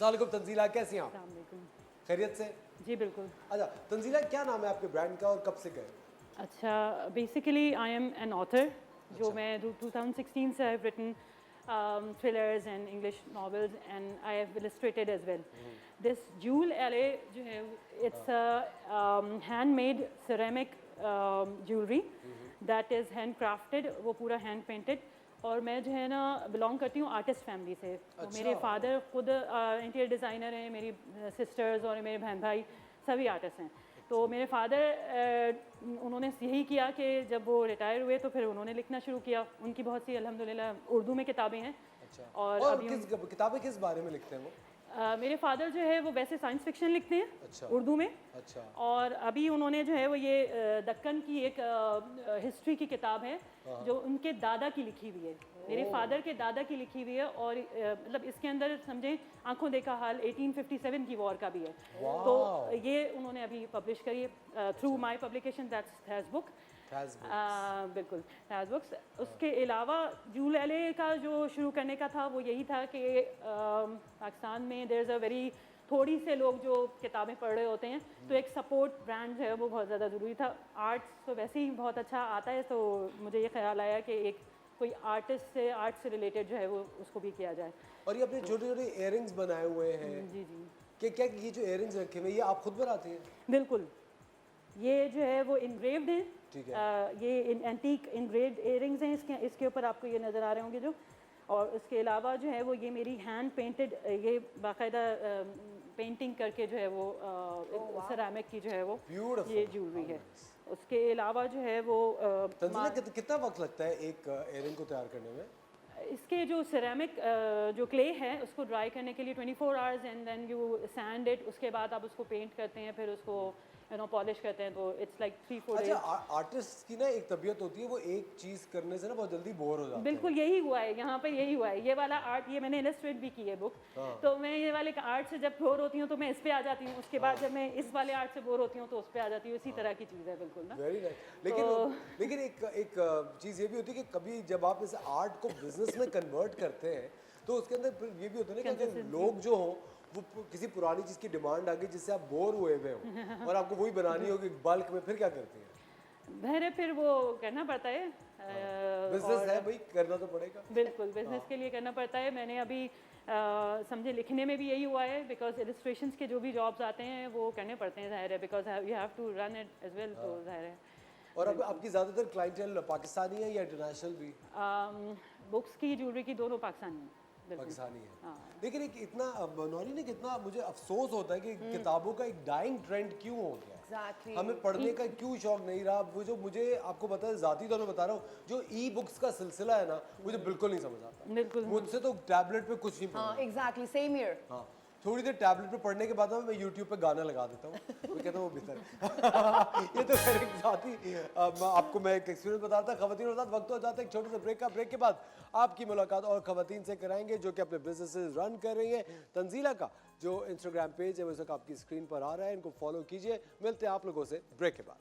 अस्सलाम तंजीला, कैसी हैं आप? अस्सलाम। खैरियत से? जी बिल्कुल। अच्छा तंजीला, क्या नाम है आपके ब्रांड का और कब से गए? अच्छा, basically I am an author जो अच्छा। मैं 2016 से I have written thrillers and English novels and I have illustrated as well. This jewel Elle जो है it's handmade ceramic jewellery that is hand crafted, वो पूरा हैंड पेंटेड। और मैं जो है ना बिलोंग करती हूँ आर्टिस्ट फैमिली से। तो अच्छा। मेरे फादर खुद इंटीरियर डिज़ाइनर हैं, मेरी सिस्टर्स और मेरे बहन भाई सभी आर्टिस्ट हैं। तो मेरे फादर उन्होंने यही किया कि जब वो रिटायर हुए तो फिर उन्होंने लिखना शुरू किया। उनकी बहुत सी अल्हम्दुलिल्लाह उर्दू में किताबें हैं। अच्छा। और अभी किताबें किस बारे में लिखते हैं वो? मेरे फादर जो है वो वैसे साइंस फिक्शन लिखते हैं। अच्छा। उर्दू में। अच्छा। और अभी उन्होंने जो है वो ये दक्कन की एक हिस्ट्री की किताब है जो उनके दादा की लिखी हुई है, मेरे फादर के दादा की लिखी हुई है। और मतलब इसके अंदर समझें आंखों देखा हाल 1857 की वॉर का भी है। तो ये उन्होंने अभी पब्लिश करी है through my publication, that's these book. बिल्कुल थैज बुक्स। उसके अलावा जूल एले का जो शुरू करने का था वो यही था कि पाकिस्तान में देयर इज़ अ वेरी थोड़ी से लोग जो किताबें पढ़ रहे होते हैं, तो एक सपोर्ट ब्रांड है वो बहुत ज़्यादा ज़रूरी था। आर्ट्स तो वैसे ही बहुत अच्छा आता है, तो मुझे ये ख्याल आया कि एक कोई आर्ट से रिलेटेड जो है वो उसको भी किया जाए। और ये अपने छोटे छोटे इयररिंग्स बनाए हुए हैं। जी जी क्या ये जो इयररिंग्स रखे हुए हैं, ये आप खुद बनाती हैं? बिल्कुल। ये जो है वो इनग्रेव्ड हैं। ठीक है। ये एंटीक इनग्रेव्ड इयररिंग्स हैं। इसके ऊपर आपको ये नज़र आ रहे होंगे जो। और इसके अलावा जो है वो ये मेरी हैंड पेंटेड, ये बाकायदा पेंटिंग करके जो है वो सेरामिक की जो है वो ये ज्वेलरी है। उसके अलावा जो है वो तंजीला, कितना वक्त लगता है एक इयररिंग को तैयार करने में? इसके जो सिरेमिक जो क्ले है उसको ड्राई करने के लिए 24 hours and then you sand it. उसके बाद आप उसको पेंट करते हैं, फिर उसको पॉलिश करते हैं, तो इट्स लाइक 3-4 डेज। अच्छा, आर्टिस्ट की ना एक तबीयत होती है, वो एक चीज करने से ना बहुत जल्दी बोर हो जाता है। बिल्कुल यही हुआ है यहाँ पे, यही हुआ है। ये वाला आर्ट ये मैंने इलस्ट्रेट भी की है बुक। तो मैं ये वाले आर्ट से जब बोर होती हूँ तो मैं इस पे आ जाती हूँ। उसके बाद जब मैं इस वाले आर्ट से बोर होती हूँ तो उस पे आ जाती हूँ। इसी तरह की चीज़ है बिल्कुल ना। Very nice. लेकिन एक चीज़ ये भी होती है कि कभी जब आप इस आर्ट को बिजनेस में कन्वर्ट करते हैं तो उसके अंदर फिर ये भी होता है ना कि अगर लोग जो हो वो किसी पुरानी चीज़ की डिमांड आ गई जिससे आप बोर हुए हुए हो और आपको वही बनानी होगी बल्क में, फिर क्या करती हैं? बहरे फिर वो करना पड़ता है। बिजनेस है भाई, करना तो पड़ेगा। बिल्कुल बिजनेस के लिए करना पड़ता है। मैंने अभी समझे लिखने में भी यही हुआ है, बिकॉज इलस्ट्रेशंस के जो भी जॉब्स आते हैं वो करने पड़ते हैं, जाहिर है, because you have to run it as well. तो जाहिर है। और अब आपकी ज़्यादातर क्लाइंटेल पाकिस्तानी है या इंटरनेशनल भी? बुक्स की ज्वेलरी की दोनों पाकिस्तानी हैं। पाकिस्तानी है। लेकिन एक इतना नौरी ने कितना मुझे अफसोस होता है कि किताबों का एक डाइंग ट्रेंड क्यों हो गया। Exactly. हमें पढ़ने का क्यों शौक नहीं रहा। वो जो मुझे आपको पता है, ज़ाती तौर पर बता रहा हूँ, जो ई बुक्स का सिलसिला है ना, मुझे बिल्कुल नहीं समझ आता। बिल्कुल मुझसे तो टैबलेट पे कुछ नहीं पढ़ना। Exactly same here. हाँ, थोड़ी देर टैबलेट पे पढ़ने के बाद मैं यूट्यूब पे गाना लगा देता हूँ, वो कहता हूँ वो बेहतर। ये तो फिर एक साथी आपको मैं एक एक्सपीरियंस बता रहा था। खवातीन और वक्त हो जाता है एक छोटे से ब्रेक का। ब्रेक के बाद आपकी मुलाकात और खवातीन से कराएंगे जो कि अपने बिजनेसेस रन कर रही हैं। तंजीला का जो इंस्टाग्राम पेज है वो इस वक्त आपकी स्क्रीन पर आ रहा है, इनको फॉलो कीजिए। मिलते हैं आप लोगों से ब्रेक के बाद।